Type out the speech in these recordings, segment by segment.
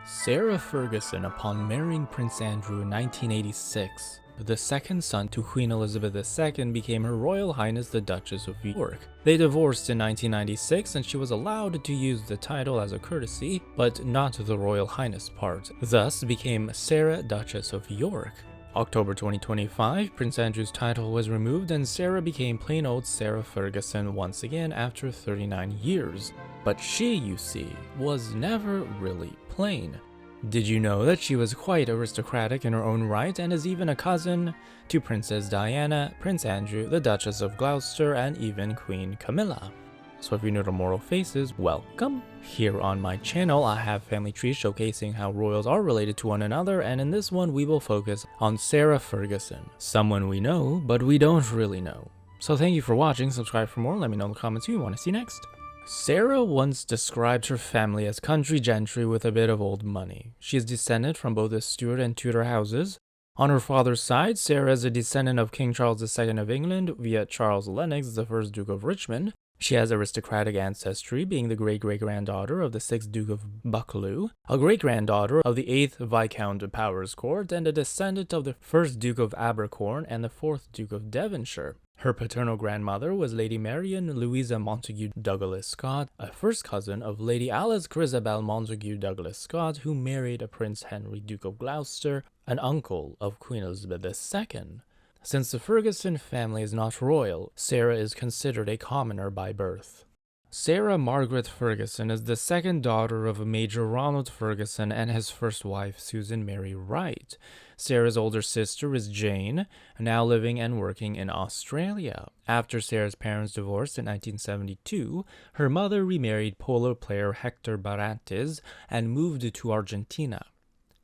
Sarah Ferguson, upon marrying Prince Andrew in 1986, the second son to Queen Elizabeth II, became Her Royal Highness the Duchess of York. They divorced in 1996 and she was allowed to use the title as a courtesy, but not the Royal Highness part, thus became Sarah Duchess of York. October 2025, Prince Andrew's title was removed and Sarah became plain old Sarah Ferguson once again after 39 years. But she, you see, was never really plain. Did you know that she was quite aristocratic in her own right and is even a cousin to Princess Diana, Prince Andrew, the Duchess of Gloucester, and even Queen Camilla? So if you're new to Mortal Faces, welcome! Here on my channel, I have family trees showcasing how royals are related to one another, and in this one we will focus on Sarah Ferguson, someone we know, but we don't really know. So thank you for watching, subscribe for more, let me know in the comments who you want to see next. Sarah once described her family as country gentry with a bit of old money. She is descended from both the Stuart and Tudor houses. On her father's side, Sarah is a descendant of King Charles II of England via Charles Lennox, the 1st Duke of Richmond. She has aristocratic ancestry, being the great-great-granddaughter of the 6th Duke of Buccleuch, a great-granddaughter of the 8th Viscount Powerscourt, and a descendant of the 1st Duke of Abercorn and the 4th Duke of Devonshire. Her paternal grandmother was Lady Marion Louisa Montague Douglas Scott, a first cousin of Lady Alice Chrisabel Montague Douglas Scott, who married a Prince Henry, Duke of Gloucester, an uncle of Queen Elizabeth II. Since the Ferguson family is not royal, Sarah is considered a commoner by birth. Sarah Margaret Ferguson is the second daughter of Major Ronald Ferguson and his first wife, Susan Mary Wright. Sarah's older sister is Jane, now living and working in Australia. After Sarah's parents divorced in 1972, her mother remarried polo player Hector Barrantes and moved to Argentina.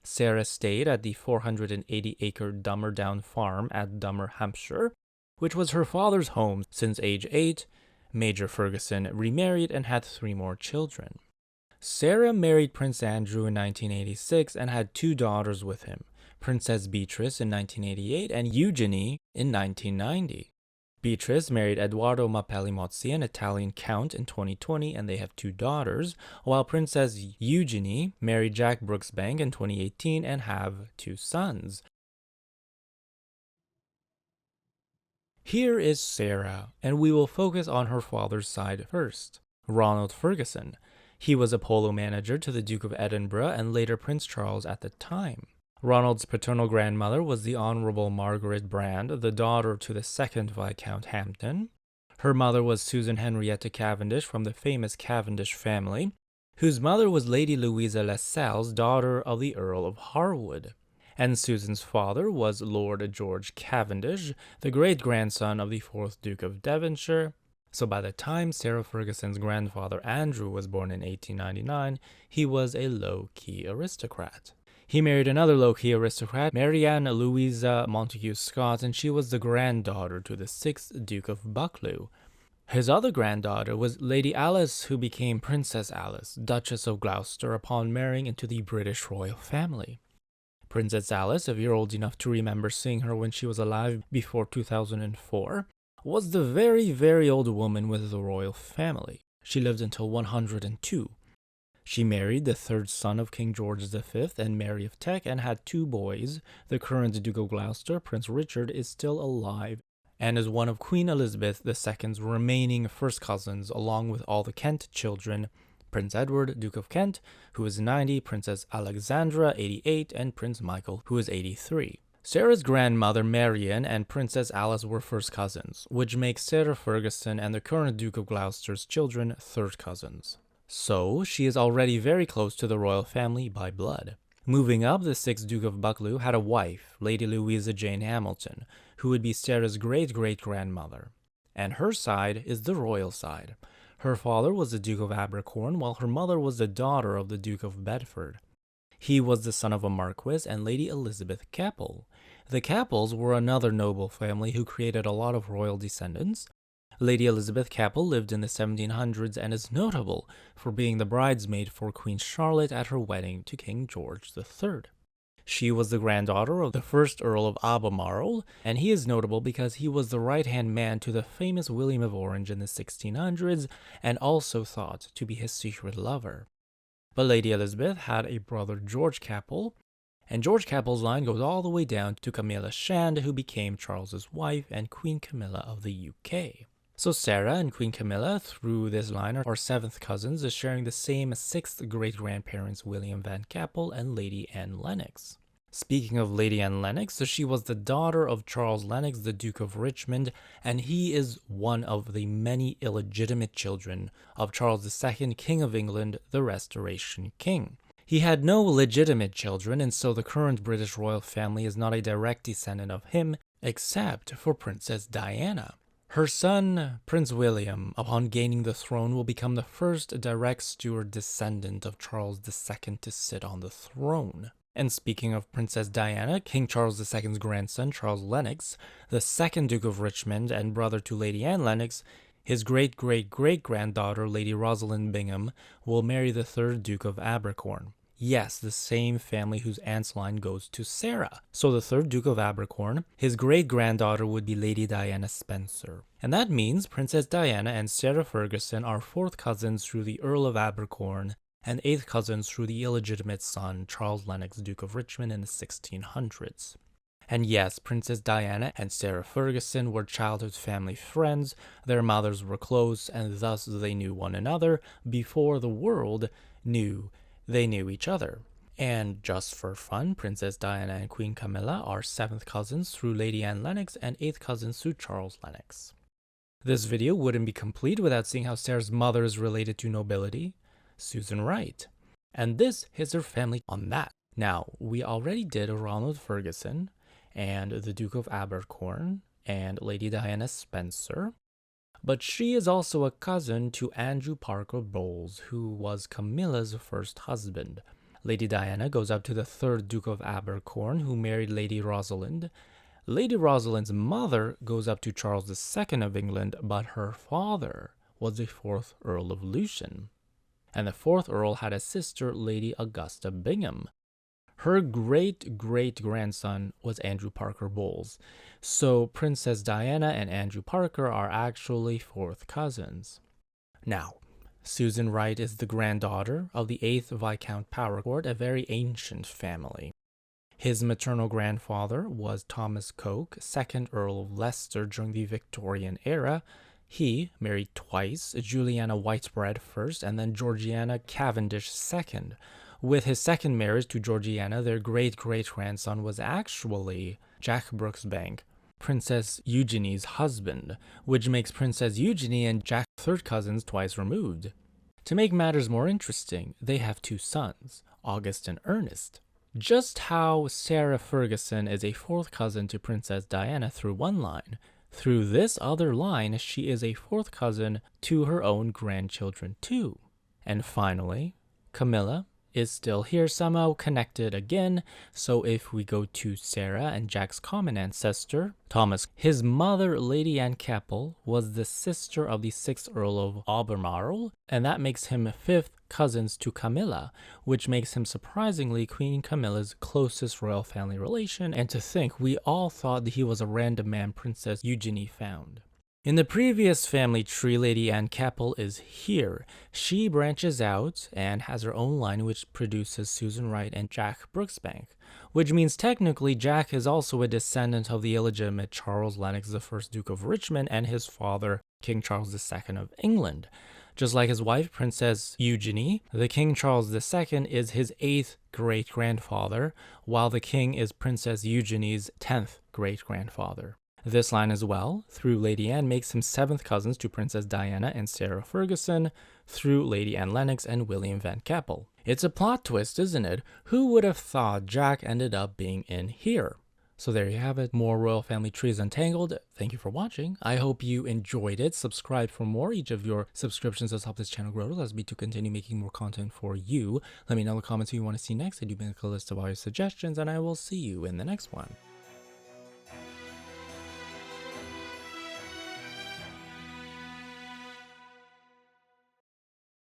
Sarah stayed at the 480-acre Dummer Down farm at Dummer, Hampshire, which was her father's home since age 8. Major Ferguson remarried and had 3 more children. Sarah married Prince Andrew in 1986 and had 2 daughters with him, Princess Beatrice in 1988 and Eugenie in 1990. Beatrice married Edoardo Mappelli Mozzi, an Italian count, in 2020, and they have 2 daughters, while Princess Eugenie married Jack Brooksbank in 2018 and have 2 sons. Here is Sarah, and we will focus on her father's side first. Ronald Ferguson. He was a polo manager to the Duke of Edinburgh and later Prince Charles at the time. Ronald's paternal grandmother was the Honourable Margaret Brand, the daughter to the 2nd Viscount Hampden. Her mother was Susan Henrietta Cavendish from the famous Cavendish family, whose mother was Lady Louisa Lascelles, daughter of the Earl of Harwood. And Susan's father was Lord George Cavendish, the great-grandson of the 4th Duke of Devonshire. So by the time Sarah Ferguson's grandfather Andrew was born in 1899, he was a low-key aristocrat. He married another low-key aristocrat, Marianne Louisa Montague Scott, and she was the granddaughter to the 6th Duke of Buccleuch. His other granddaughter was Lady Alice, who became Princess Alice, Duchess of Gloucester, upon marrying into the British royal family. Princess Alice, if you're old enough to remember seeing her when she was alive before 2004, was the very old woman with the royal family. She lived until 102. She married the 3rd son of King George V and Mary of Teck and had 2 boys. The current Duke of Gloucester, Prince Richard, is still alive and is one of Queen Elizabeth II's remaining first cousins, along with all the Kent children, Prince Edward, Duke of Kent, who is 90, Princess Alexandra, 88, and Prince Michael, who is 83. Sarah's grandmother Marian and Princess Alice were first cousins, which makes Sarah Ferguson and the current Duke of Gloucester's children 3rd cousins. So, she is already very close to the royal family by blood. Moving up, the 6th Duke of Buccleuch had a wife, Lady Louisa Jane Hamilton, who would be Sarah's great-great-grandmother. And her side is the royal side. Her father was the Duke of Abercorn, while her mother was the daughter of the Duke of Bedford. He was the son of a marquis and Lady Elizabeth Capel. The Capels were another noble family who created a lot of royal descendants. Lady Elizabeth Capel lived in the 1700s and is notable for being the bridesmaid for Queen Charlotte at her wedding to King George III. She was the granddaughter of the 1st Earl of Albemarle, and he is notable because he was the right-hand man to the famous William of Orange in the 1600s and also thought to be his secret lover. But Lady Elizabeth had a brother, George Capel, and George Capel's line goes all the way down to Camilla Shand, who became Charles's wife and Queen Camilla of the UK. So Sarah and Queen Camilla, through this line, are 7th cousins, sharing the same 6th great-grandparents William Van Capel and Lady Anne Lennox. Speaking of Lady Anne Lennox, so she was the daughter of Charles Lennox, the Duke of Richmond, and he is one of the many illegitimate children of Charles II, King of England, the Restoration King. He had no legitimate children, and so the current British royal family is not a direct descendant of him, except for Princess Diana. Her son, Prince William, upon gaining the throne, will become the first direct Stuart descendant of Charles II to sit on the throne. And speaking of Princess Diana, King Charles II's grandson, Charles Lennox, the 2nd Duke of Richmond and brother to Lady Anne Lennox, his great-great-great-granddaughter, Lady Rosalind Bingham, will marry the 3rd Duke of Abercorn. Yes, the same family whose aunt's line goes to Sarah. So the 3rd Duke of Abercorn, his great-granddaughter would be Lady Diana Spencer. And that means Princess Diana and Sarah Ferguson are 4th cousins through the Earl of Abercorn and 8th cousins through the illegitimate son, Charles Lennox, Duke of Richmond, in the 1600s. And yes, Princess Diana and Sarah Ferguson were childhood family friends, their mothers were close, and thus they knew one another before the world knew they knew each other. And just for fun, Princess Diana and Queen Camilla are 7th cousins through Lady Anne Lennox and 8th cousins through Charles Lennox. This video wouldn't be complete without seeing how Sarah's mother is related to nobility, Susan Wright. And this is her family on that. Now, we already did Ronald Ferguson and the Duke of Abercorn and Lady Diana Spencer, but she is also a cousin to Andrew Parker Bowles, who was Camilla's first husband. Lady Diana goes up to the 3rd Duke of Abercorn, who married Lady Rosalind. Lady Rosalind's mother goes up to Charles II of England, but her father was the 4th Earl of Lucian. And the 4th Earl had a sister, Lady Augusta Bingham. Her great-great-grandson was Andrew Parker Bowles, so Princess Diana and Andrew Parker are actually 4th cousins. Now, Susan Wright is the granddaughter of the 8th Viscount Powercourt, a very ancient family. His maternal grandfather was Thomas Coke, 2nd Earl of Leicester during the Victorian era. He married twice, Juliana Whitebread first and then Georgiana Cavendish second. With his second marriage to Georgiana, their great-great-grandson was actually Jack Brooksbank, Princess Eugenie's husband, which makes Princess Eugenie and Jack 3rd cousins twice removed. To make matters more interesting, they have 2 sons, August and Ernest. Just how Sarah Ferguson is a 4th cousin to Princess Diana through one line, through this other line, she is a 4th cousin to her own grandchildren too. And finally, Camilla is still here, somehow connected again. So if we go to Sarah and Jack's common ancestor, Thomas, his mother, Lady Anne Capel, was the sister of the 6th Earl of Albemarle, and that makes him 5th cousins to Camilla, which makes him surprisingly Queen Camilla's closest royal family relation, and to think we all thought that he was a random man Princess Eugenie found. In the previous family tree, Lady Anne Capel is here. She branches out and has her own line which produces Susan Wright and Jack Brooksbank, which means technically Jack is also a descendant of the illegitimate Charles Lennox, the 1st Duke of Richmond, and his father, King Charles II of England. Just like his wife, Princess Eugenie, the King Charles II is his 8th great-grandfather, while the king is Princess Eugenie's 10th great-grandfather. This line as well, through Lady Anne, makes him 7th cousins to Princess Diana and Sarah Ferguson, through Lady Anne Lennox and William Van Capel. It's a plot twist, isn't it? Who would have thought Jack ended up being in here? So there you have it, more royal family trees untangled. Thank you for watching. I hope you enjoyed it. Subscribe for more. Each of your subscriptions does help this channel grow. It allows me to continue making more content for you. Let me know in the comments who you want to see next. I do make a list of all your suggestions, and I will see you in the next one.